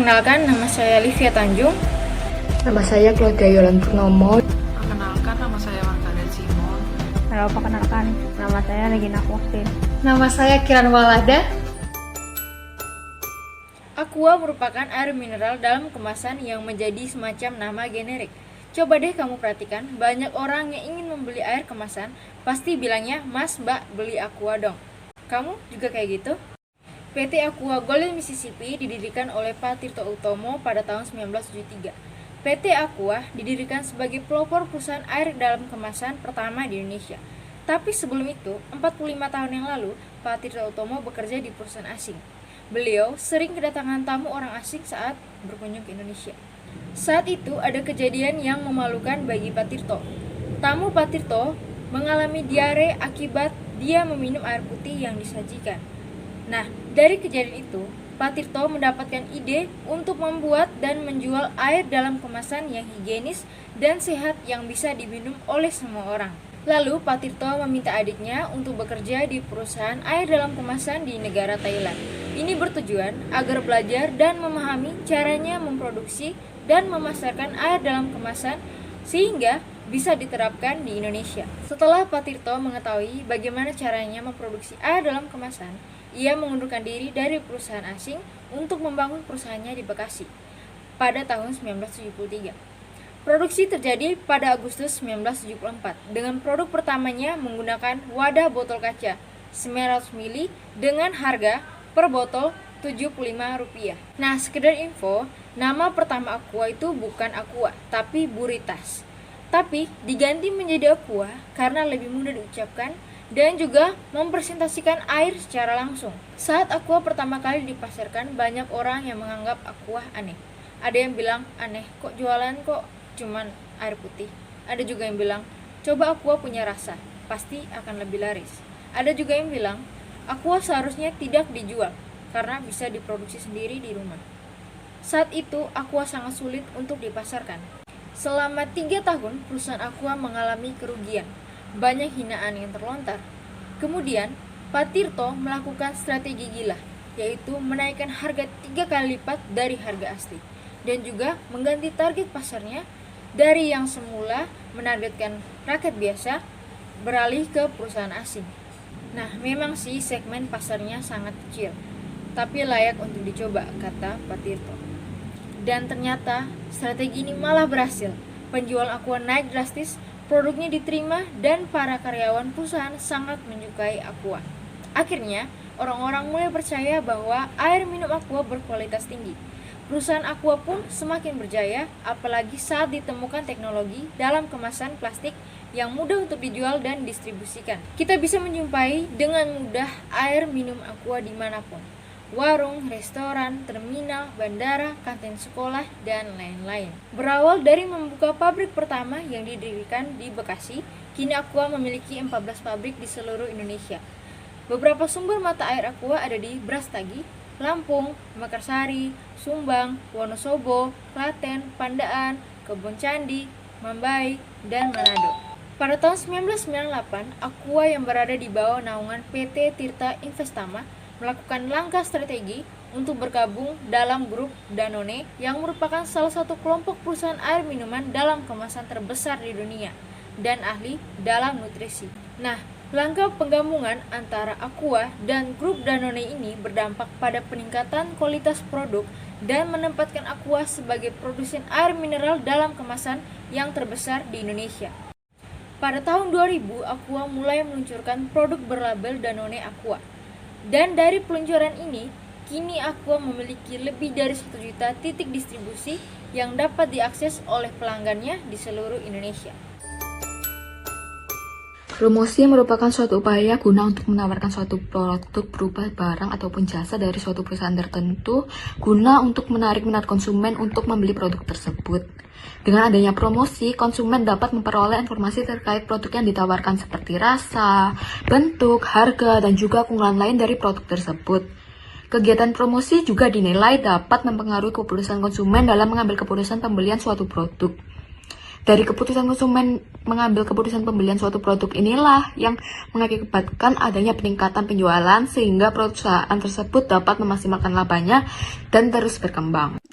Perkenalkan, nama saya Livia Tanjung. Nama saya Claudia Yolan Purnomo. Perkenalkan, nama saya Margaret Simon. Halo, perkenalkan, nama saya Regina Faustin. Nama saya Kiran Walada. Aqua merupakan air mineral dalam kemasan yang menjadi semacam nama generik. Coba deh kamu perhatikan, banyak orang yang ingin membeli air kemasan, pasti bilangnya, "Mas, Mbak, beli Aqua dong." Kamu juga kayak gitu? PT Aqua Golden Mississippi didirikan oleh Pak Tirto Utomo pada tahun 1973. PT Aqua didirikan sebagai pelopor perusahaan air dalam kemasan pertama di Indonesia. Tapi sebelum itu, 45 tahun yang lalu, Pak Tirto Utomo bekerja di perusahaan asing. Beliau sering kedatangan tamu orang asing saat berkunjung ke Indonesia. Saat itu ada kejadian yang memalukan bagi Pak Tirto. Tamu Pak Tirto mengalami diare akibat dia meminum air putih yang disajikan. Nah, dari kejadian itu, Pak Tirto mendapatkan ide untuk membuat dan menjual air dalam kemasan yang higienis dan sehat yang bisa diminum oleh semua orang. Lalu, Pak Tirto meminta adiknya untuk bekerja di perusahaan air dalam kemasan di negara Thailand. Ini bertujuan agar belajar dan memahami caranya memproduksi dan memasarkan air dalam kemasan sehingga bisa diterapkan di Indonesia. Setelah Pak Tirto mengetahui bagaimana caranya memproduksi air dalam kemasan, ia mengundurkan diri dari perusahaan asing untuk membangun perusahaannya di Bekasi pada tahun 1973. Produksi terjadi pada Agustus 1974 dengan produk pertamanya menggunakan wadah botol kaca 900 ml dengan harga per botol Rp75. Nah, sekedar info, nama pertama Aqua itu bukan Aqua, tapi Buritas. Tapi diganti menjadi Aqua karena lebih mudah diucapkan dan juga mempresentasikan air secara langsung. Saat Aqua pertama kali dipasarkan, banyak orang yang menganggap Aqua aneh. Ada yang bilang, aneh, kok jualan kok cuman air putih. Ada juga yang bilang, coba Aqua punya rasa, pasti akan lebih laris. Ada juga yang bilang, Aqua seharusnya tidak dijual, karena bisa diproduksi sendiri di rumah. Saat itu, Aqua sangat sulit untuk dipasarkan. Selama 3 tahun, perusahaan Aqua mengalami kerugian. Banyak hinaan yang terlontar. Kemudian, Pak Tirto melakukan strategi gila, yaitu menaikkan harga 3 kali lipat dari harga asli, dan juga mengganti target pasarnya dari yang semula menargetkan rakyat biasa beralih ke perusahaan asing. Nah, memang sih segmen pasarnya sangat kecil, tapi layak untuk dicoba, kata Pak Tirto. Dan ternyata strategi ini malah berhasil. Penjualan Aqua naik drastis, produknya diterima, dan para karyawan perusahaan sangat menyukai Aqua. Akhirnya, orang-orang mulai percaya bahwa air minum Aqua berkualitas tinggi. Perusahaan Aqua pun semakin berjaya, apalagi saat ditemukan teknologi dalam kemasan plastik yang mudah untuk dijual dan distribusikan. Kita bisa menjumpai dengan mudah air minum Aqua dimanapun. Warung, restoran, terminal, bandara, kantin sekolah, dan lain-lain. Berawal dari membuka pabrik pertama yang didirikan di Bekasi, kini Aqua memiliki 14 pabrik di seluruh Indonesia. Beberapa sumber mata air Aqua ada di Brastagi, Lampung, Makassari, Sumbang, Wonosobo, Klaten, Pandaan, Kebon Candi, Mambai, dan Manado. Pada tahun 1998, Aqua yang berada di bawah naungan PT Tirta Investama melakukan langkah strategi untuk bergabung dalam grup Danone yang merupakan salah satu kelompok perusahaan air minuman dalam kemasan terbesar di dunia dan ahli dalam nutrisi. Nah, langkah penggabungan antara Aqua dan grup Danone ini berdampak pada peningkatan kualitas produk dan menempatkan Aqua sebagai produsen air mineral dalam kemasan yang terbesar di Indonesia. Pada tahun 2000, Aqua mulai meluncurkan produk berlabel Danone Aqua. Dan dari peluncuran ini, kini Aqua memiliki lebih dari 1 juta titik distribusi yang dapat diakses oleh pelanggannya di seluruh Indonesia. Promosi merupakan suatu upaya guna untuk menawarkan suatu produk berupa barang ataupun jasa dari suatu perusahaan tertentu guna untuk menarik minat konsumen untuk membeli produk tersebut. Dengan adanya promosi, konsumen dapat memperoleh informasi terkait produk yang ditawarkan seperti rasa, bentuk, harga, dan juga keunggulan lain dari produk tersebut. Kegiatan promosi juga dinilai dapat mempengaruhi keputusan konsumen dalam mengambil keputusan pembelian suatu produk. Dari keputusan konsumen mengambil keputusan pembelian suatu produk inilah yang mengakibatkan adanya peningkatan penjualan sehingga perusahaan tersebut dapat memaksimalkan labanya dan terus berkembang.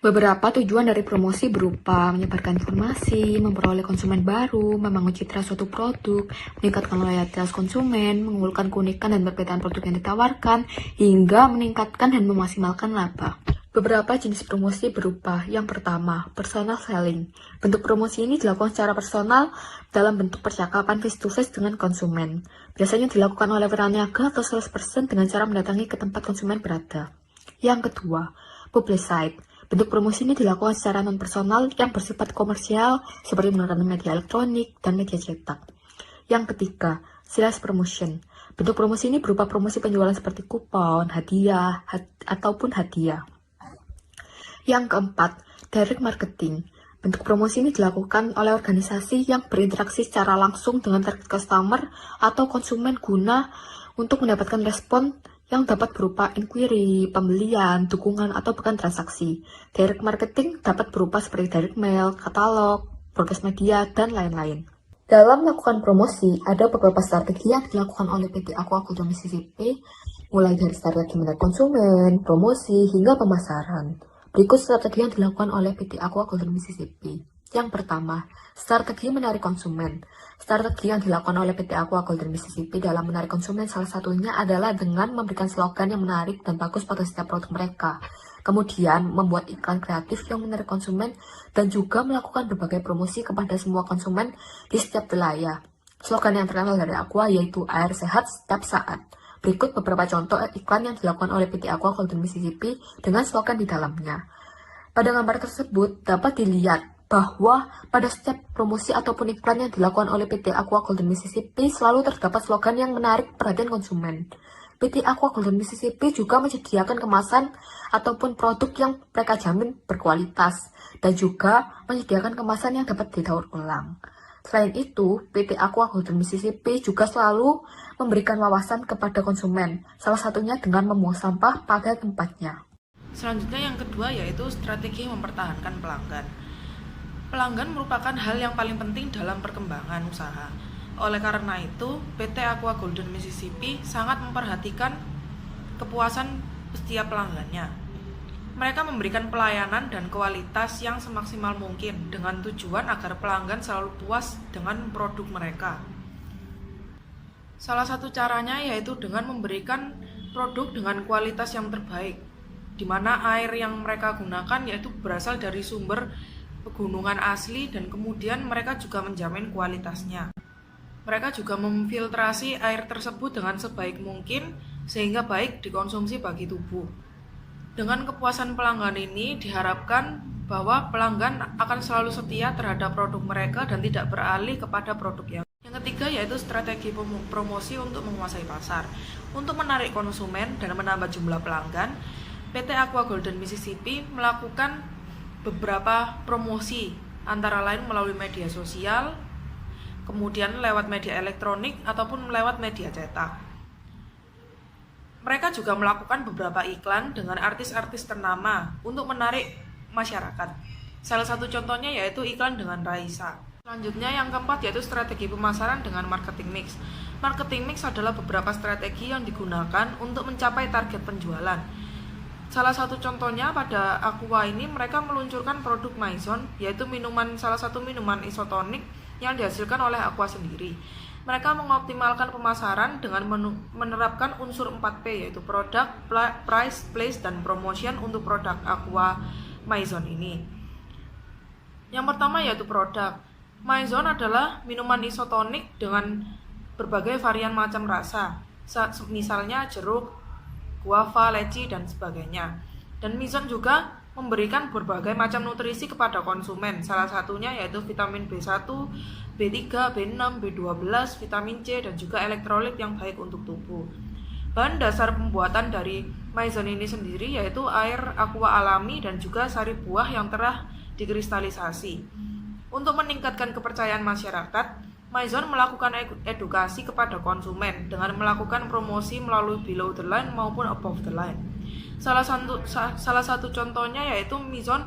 Beberapa tujuan dari promosi berupa menyebarkan informasi, memperoleh konsumen baru, membangun citra suatu produk, meningkatkan loyalitas konsumen, mengumpulkan keunikan dan perbedaan produk yang ditawarkan, hingga meningkatkan dan memaksimalkan laba. Beberapa jenis promosi berupa yang pertama, personal selling. Bentuk promosi ini dilakukan secara personal dalam bentuk percakapan face-to-face dengan konsumen. Biasanya dilakukan oleh perniaga atau salesperson dengan cara mendatangi ke tempat konsumen berada. Yang kedua, publicite. Bentuk promosi ini dilakukan secara non-personal yang bersifat komersial seperti menggunakan media elektronik dan media cetak. Yang ketiga, sales promotion. Bentuk promosi ini berupa promosi penjualan seperti kupon, hadiah, ataupun hadiah. Yang keempat, direct marketing. Bentuk promosi ini dilakukan oleh organisasi yang berinteraksi secara langsung dengan target customer atau konsumen guna untuk mendapatkan respon yang dapat berupa inquiry, pembelian, dukungan, atau bahkan transaksi. Direct marketing dapat berupa seperti direct mail, katalog, broadcast media, dan lain-lain. Dalam melakukan promosi, ada beberapa strategi yang dilakukan oleh PT Aquaculture Mississippi, mulai dari strategi menarik konsumen, promosi, hingga pemasaran. Berikut strategi yang dilakukan oleh PT Aquaculture Mississippi. Yang pertama, strategi menarik konsumen. Strategi yang dilakukan oleh PT Aquaculture Mississippi dalam menarik konsumen salah satunya adalah dengan memberikan slogan yang menarik dan bagus pada setiap produk mereka. Kemudian, membuat iklan kreatif yang menarik konsumen dan juga melakukan berbagai promosi kepada semua konsumen di setiap wilayah. Slogan yang terkenal dari Aqua yaitu air sehat setiap saat. Berikut beberapa contoh iklan yang dilakukan oleh PT Aquaculture Mississippi dengan slogan di dalamnya. Pada gambar tersebut dapat dilihat bahwa pada setiap promosi ataupun iklan yang dilakukan oleh PT Aquaculture Mississippi selalu terdapat slogan yang menarik perhatian konsumen. PT Aquaculture Mississippi juga menyediakan kemasan ataupun produk yang mereka jamin berkualitas dan juga menyediakan kemasan yang dapat didaur ulang. Selain itu, PT Aquaculture Mississippi juga selalu memberikan wawasan kepada konsumen, salah satunya dengan membuang sampah pada tempatnya. Selanjutnya yang kedua yaitu strategi mempertahankan pelanggan. Pelanggan merupakan hal yang paling penting dalam perkembangan usaha. Oleh karena itu, PT Aquaculture Mississippi sangat memperhatikan kepuasan setiap pelanggannya. Mereka memberikan pelayanan dan kualitas yang semaksimal mungkin dengan tujuan agar pelanggan selalu puas dengan produk mereka. Salah satu caranya yaitu dengan memberikan produk dengan kualitas yang terbaik, di mana air yang mereka gunakan yaitu berasal dari sumber pegunungan asli dan kemudian mereka juga menjamin kualitasnya. Mereka juga memfiltrasi air tersebut dengan sebaik mungkin sehingga baik dikonsumsi bagi tubuh. Dengan kepuasan pelanggan ini diharapkan bahwa pelanggan akan selalu setia terhadap produk mereka dan tidak beralih kepada produk yang. Yang ketiga yaitu strategi promosi untuk menguasai pasar. Untuk menarik konsumen dan menambah jumlah pelanggan, PT Aquaculture Mississippi melakukan beberapa promosi, antara lain melalui media sosial, kemudian lewat media elektronik, ataupun lewat media cetak. Mereka juga melakukan beberapa iklan dengan artis-artis ternama untuk menarik masyarakat. Salah satu contohnya yaitu iklan dengan Raisa. Selanjutnya yang keempat yaitu strategi pemasaran dengan marketing mix. Marketing mix adalah beberapa strategi yang digunakan untuk mencapai target penjualan. Salah satu contohnya pada Aqua ini mereka meluncurkan produk Maison, yaitu salah satu minuman isotonik yang dihasilkan oleh Aqua sendiri. Mereka mengoptimalkan pemasaran dengan menerapkan unsur 4P yaitu produk, price, place, dan promotion untuk produk Aqua Maison ini. Yang pertama yaitu produk. Maison adalah minuman isotonik dengan berbagai varian macam rasa, misalnya jeruk, guava, leci, dan sebagainya. Dan Maison juga memberikan berbagai macam nutrisi kepada konsumen, salah satunya yaitu vitamin B1, B3, B6, B12, vitamin C, dan juga elektrolit yang baik untuk tubuh. Bahan dasar pembuatan dari Maison ini sendiri yaitu air aqua alami dan juga sari buah yang telah dikristalisasi. Untuk meningkatkan kepercayaan masyarakat, Maison melakukan edukasi kepada konsumen dengan melakukan promosi melalui below the line maupun above the line. Salah satu contohnya yaitu Maison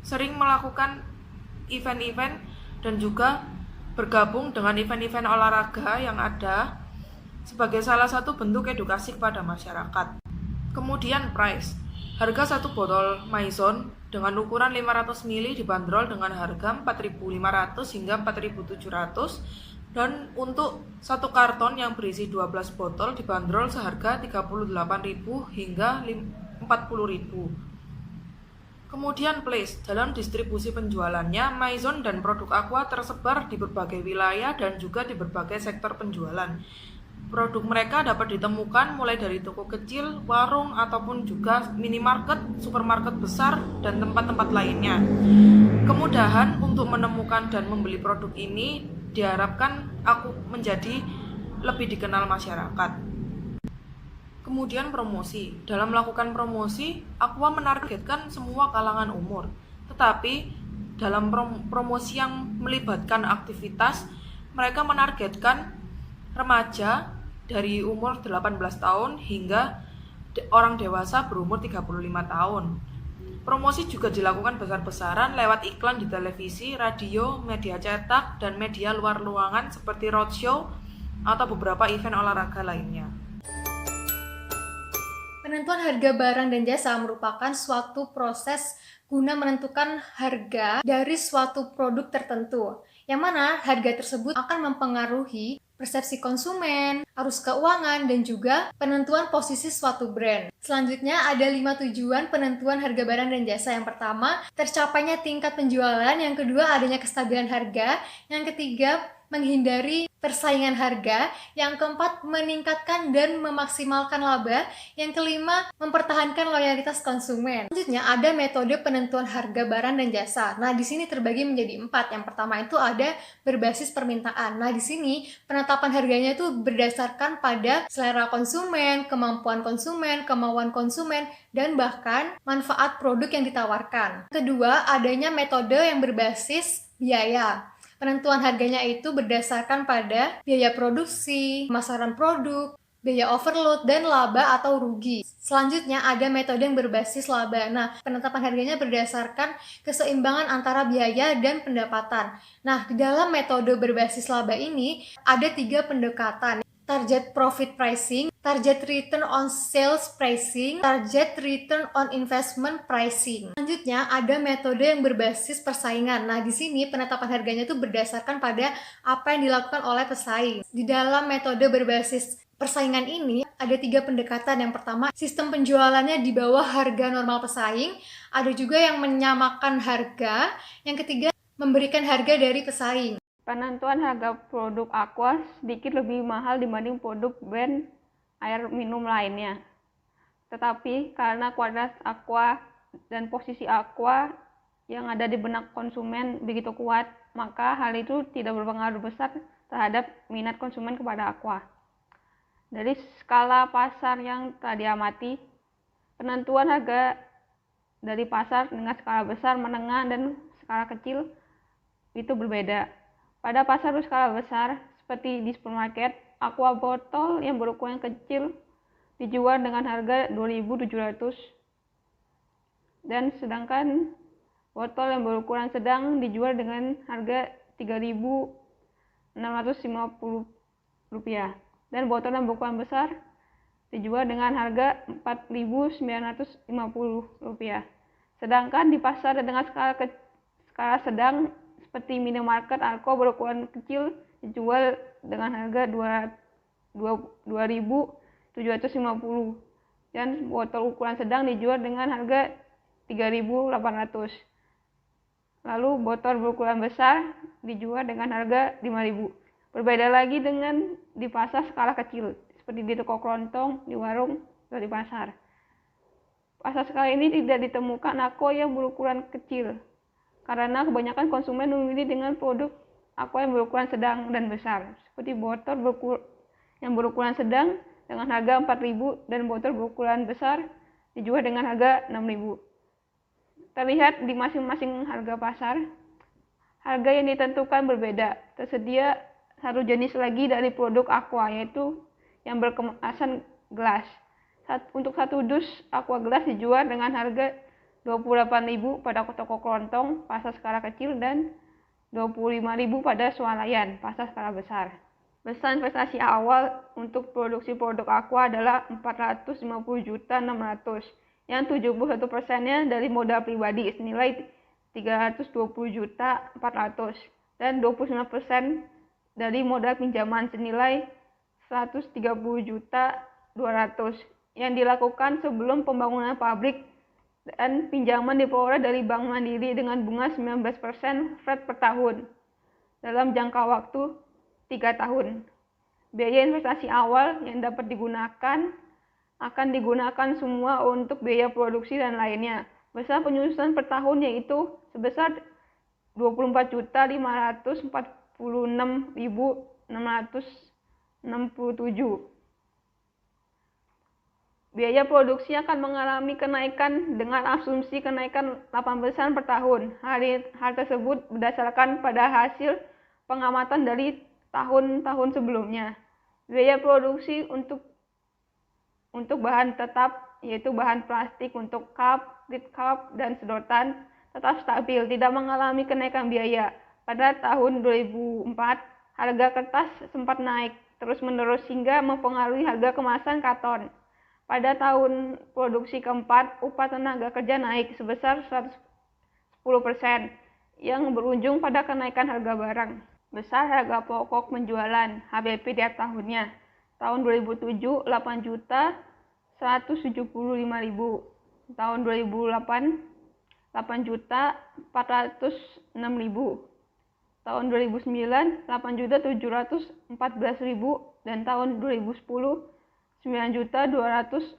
sering melakukan event-event dan juga bergabung dengan event-event olahraga yang ada sebagai salah satu bentuk edukasi kepada masyarakat. Kemudian price. Harga satu botol Maison dengan ukuran 500 ml dibanderol dengan harga 4.500 hingga 4.700, dan untuk satu karton yang berisi 12 botol dibanderol seharga 38.000 hingga 40.000. Kemudian place, dalam distribusi penjualannya, Maison dan produk Aqua tersebar di berbagai wilayah dan juga di berbagai sektor penjualan. Produk mereka dapat ditemukan mulai dari toko kecil, warung, ataupun juga minimarket, supermarket besar, dan tempat-tempat lainnya. Kemudahan untuk menemukan dan membeli produk ini diharapkan aku menjadi lebih dikenal masyarakat. Kemudian promosi. Dalam melakukan promosi, Aqua menargetkan semua kalangan umur. Tetapi dalam promosi yang melibatkan aktivitas, mereka menargetkan remaja dari umur 18 tahun hingga orang dewasa berumur 35 tahun. Promosi juga dilakukan besar-besaran lewat iklan di televisi, radio, media cetak, dan media luar ruangan seperti roadshow atau beberapa event olahraga lainnya. Penentuan harga barang dan jasa merupakan suatu proses guna menentukan harga dari suatu produk tertentu, yang mana harga tersebut akan mempengaruhi persepsi konsumen, arus keuangan, dan juga penentuan posisi suatu brand. Selanjutnya ada 5 tujuan penentuan harga barang dan jasa. Yang pertama, tercapainya tingkat penjualan. Yang kedua, adanya kestabilan harga. Yang ketiga, menghindari persaingan harga. Yang keempat, meningkatkan dan memaksimalkan laba. Yang kelima, mempertahankan loyalitas konsumen. Selanjutnya ada metode penentuan harga barang dan jasa. Nah, di sini terbagi menjadi 4. Yang pertama itu ada berbasis permintaan. Nah, di sini penetapan harganya itu berdasarkan pada selera konsumen, kemampuan konsumen, kemauan konsumen, dan bahkan manfaat produk yang ditawarkan. Kedua, adanya metode yang berbasis biaya. Penentuan harganya itu berdasarkan pada biaya produksi, pemasaran produk, biaya overload, dan laba atau rugi. Selanjutnya ada metode yang berbasis laba. Nah, penetapan harganya berdasarkan keseimbangan antara biaya dan pendapatan. Nah, di dalam metode berbasis laba ini ada 3 pendekatan. Target profit pricing, target return on sales pricing, target return on investment pricing. Selanjutnya ada metode yang berbasis persaingan. Nah, di sini penetapan harganya itu berdasarkan pada apa yang dilakukan oleh pesaing. Di dalam metode berbasis persaingan ini ada 3 pendekatan. Yang pertama, sistem penjualannya di bawah harga normal pesaing. Ada juga yang menyamakan harga. Yang ketiga, memberikan harga dari pesaing. Penentuan harga produk Aqua sedikit lebih mahal dibanding produk brand air minum lainnya. Tetapi karena kualitas Aqua dan posisi Aqua yang ada di benak konsumen begitu kuat, maka hal itu tidak berpengaruh besar terhadap minat konsumen kepada Aqua. Dari skala pasar yang telah diamati, penentuan harga dari pasar dengan skala besar, menengah, dan skala kecil itu berbeda. Pada pasar berskala besar, seperti di supermarket, Aqua botol yang berukuran kecil dijual dengan harga 2.700, dan sedangkan botol yang berukuran sedang dijual dengan harga 3.650 rupiah, dan botol yang berukuran besar dijual dengan harga 4.950 rupiah. Sedangkan di pasar dengan skala sedang seperti minimarket, Aqua berukuran kecil dijual dengan harga 2.750, dan botol ukuran sedang dijual dengan harga 3.800. Lalu botol berukuran besar dijual dengan harga 5.000. Berbeda lagi dengan di pasar skala kecil, seperti di toko kelontong, di warung, atau di pasar. Pasar skala ini tidak ditemukan Aqua yang berukuran kecil, karena kebanyakan konsumen memilih dengan produk Aqua yang berukuran sedang dan besar, seperti botol yang berukuran sedang dengan harga 4.000 dan botol berukuran besar dijual dengan harga 6.000. Terlihat di masing-masing harga pasar, harga yang ditentukan berbeda. Tersedia satu jenis lagi dari produk Aqua, yaitu yang berkemasan gelas. Untuk satu dus Aqua gelas dijual dengan harga 28.000 pada toko kelontong pasar skala kecil dan 25.000 pada swalayan pasar skala besar. Besar investasi awal untuk produksi produk Aqua adalah 450.600.000, yang 71%-nya dari modal pribadi senilai 320.400.000 dan 29% dari modal pinjaman senilai 130.200.000 yang dilakukan sebelum pembangunan pabrik, dan pinjaman diperoleh dari Bank Mandiri dengan bunga 19% flat per tahun dalam jangka waktu 3 tahun. Biaya investasi awal yang dapat digunakan akan digunakan semua untuk biaya produksi dan lainnya. Besar penyusutan per tahun yaitu sebesar 24.546.667. Biaya produksi akan mengalami kenaikan dengan asumsi kenaikan 8% per tahun. Hal tersebut berdasarkan pada hasil pengamatan dari tahun-tahun sebelumnya. Biaya produksi untuk bahan tetap, yaitu bahan plastik untuk cup, lid cup, dan sedotan, tetap stabil, tidak mengalami kenaikan biaya. Pada tahun 2004, harga kertas sempat naik terus-menerus hingga mempengaruhi harga kemasan karton. Pada tahun produksi keempat, upah tenaga kerja naik sebesar 110% yang berujung pada kenaikan harga barang. Besar harga pokok penjualan HPP tiap tahunnya. Tahun 2007 8.175.000. Tahun 2008 8.406.000. Tahun 2009 8.714.000 dan tahun 2010 9.289.000.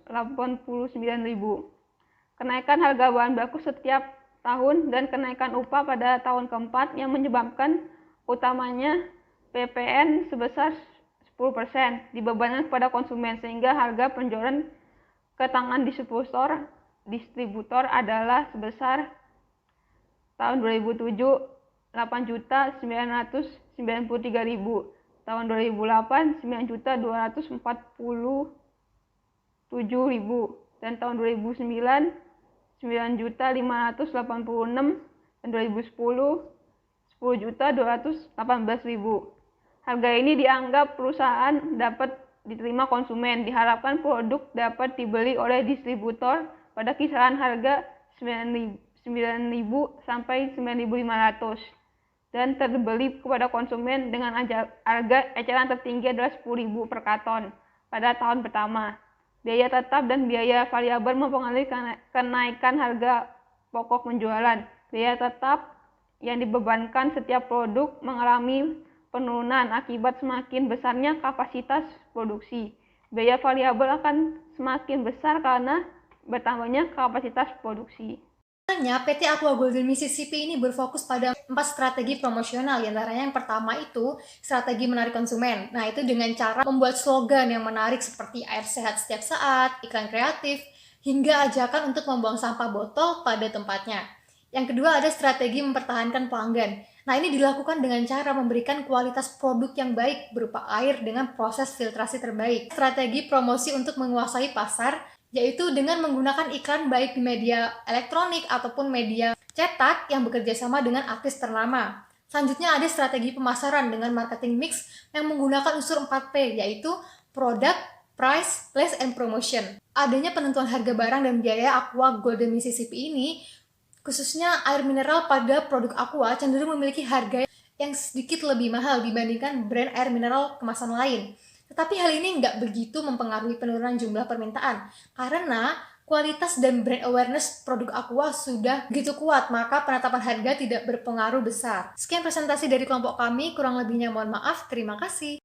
Kenaikan harga bahan baku setiap tahun dan kenaikan upah pada tahun keempat yang menyebabkan utamanya PPN sebesar 10% dibebankan kepada konsumen, sehingga harga penjualan ke tangan distributor adalah sebesar tahun 2007 8.993.000, tahun 2008 9.247.000, dan tahun 2009 9.586.000, dan 2010 10.218.000. Harga ini dianggap perusahaan dapat diterima konsumen. Diharapkan produk dapat dibeli oleh distributor pada kisaran harga 9.000 sampai 9.500 dan terbeli kepada konsumen dengan harga eceran tertinggi adalah 10.000 per karton pada tahun pertama. Biaya tetap dan biaya variabel mempengaruhi kenaikan harga pokok penjualan. Biaya tetap yang dibebankan setiap produk mengalami penurunan akibat semakin besarnya kapasitas produksi. Biaya variabel akan semakin besar karena bertambahnya kapasitas produksi. PT Aqua Golden Mississippi ini berfokus pada 4 strategi promosional, diantaranya yang pertama itu strategi menarik konsumen. Nah, itu dengan cara membuat slogan yang menarik seperti air sehat setiap saat, iklan kreatif, hingga ajakan untuk membuang sampah botol pada tempatnya. Yang kedua ada strategi mempertahankan pelanggan. Nah, ini dilakukan dengan cara memberikan kualitas produk yang baik berupa air dengan proses filtrasi terbaik. Strategi promosi untuk menguasai pasar, yaitu dengan menggunakan iklan baik di media elektronik ataupun media cetak yang bekerja sama dengan artis ternama. Selanjutnya ada strategi pemasaran dengan marketing mix yang menggunakan unsur 4P, yaitu product, price, place, and promotion. Adanya penentuan harga barang dan biaya Aqua Golden Mississippi ini, khususnya air mineral pada produk Aqua cenderung memiliki harga yang sedikit lebih mahal dibandingkan brand air mineral kemasan lain. Tetapi hal ini nggak begitu mempengaruhi penurunan jumlah permintaan, karena kualitas dan brand awareness produk Aqua sudah begitu kuat, maka penetapan harga tidak berpengaruh besar. Sekian presentasi dari kelompok kami, kurang lebihnya mohon maaf, terima kasih.